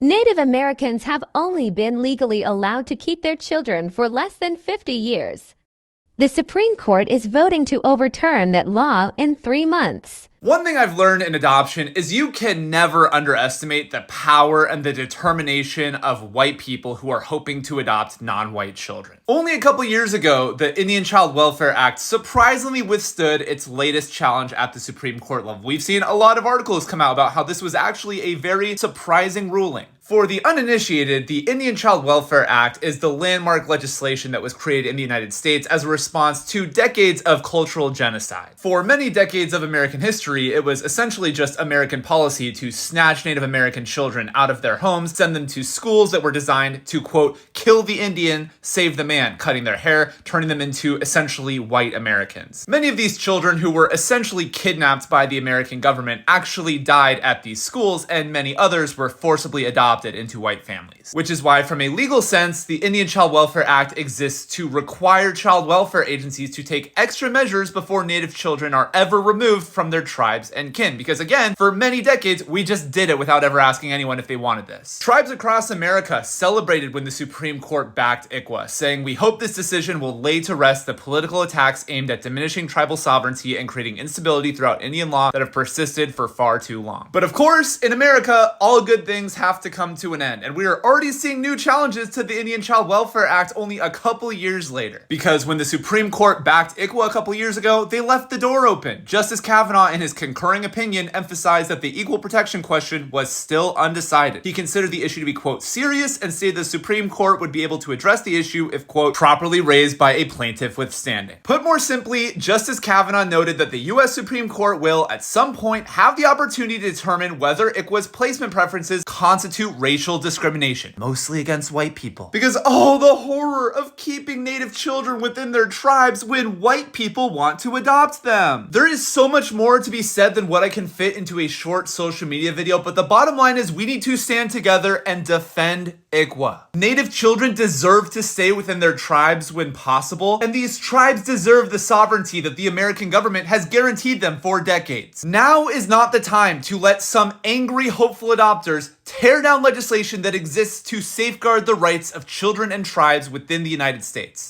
Native Americans have only been legally allowed to keep their children for less than 50 years. The Supreme Court is voting to overturn that law in 3 months. One thing I've learned in adoption is you can never underestimate the power and the determination of white people who are hoping to adopt non-white children. Only a couple years ago, the Indian Child Welfare Act surprisingly withstood its latest challenge at the Supreme Court level. We've seen a lot of articles come out about how this was actually a very surprising ruling. For the uninitiated, the Indian Child Welfare Act is the landmark legislation that was created in the United States as a response to decades of cultural genocide. For many decades of American history, it was essentially just American policy to snatch Native American children out of their homes, send them to schools that were designed to, quote, kill the Indian, save the man, cutting their hair, turning them into essentially white Americans. Many of these children who were essentially kidnapped by the American government actually died at these schools, and many others were forcibly adopted into white families. Which is why, from a legal sense, the Indian Child Welfare Act exists to require child welfare agencies to take extra measures before Native children are ever removed from their tribes and kin. Because again, for many decades, we just did it without ever asking anyone if they wanted this. Tribes across America celebrated when the Supreme Court backed ICWA, saying, "We hope this decision will lay to rest the political attacks aimed at diminishing tribal sovereignty and creating instability throughout Indian law that have persisted for far too long." But of course, in America, all good things have to come to an end, and we are already seeing new challenges to the Indian Child Welfare Act only a couple years later. Because when the Supreme Court backed ICWA a couple years ago, they left the door open. Justice Kavanaugh, in his concurring opinion, emphasized that the equal protection question was still undecided. He considered the issue to be, quote, serious, and stated the Supreme Court would be able to address the issue if, quote, properly raised by a plaintiff with standing. Put more simply, Justice Kavanaugh noted that the U.S. Supreme Court will, at some point, have the opportunity to determine whether ICWA's placement preferences constitute racial discrimination, mostly against white people. Because, oh, the horror of keeping Native children within their tribes when white people want to adopt them. There is so much more to be said than what I can fit into a short social media video, but the bottom line is we need to stand together and defend ICWA. Native children deserve to stay within their tribes when possible, and these tribes deserve the sovereignty that the American government has guaranteed them for decades. Now is not the time to let some angry, hopeful adopters tear down legislation that exists to safeguard the rights of children and tribes within the United States.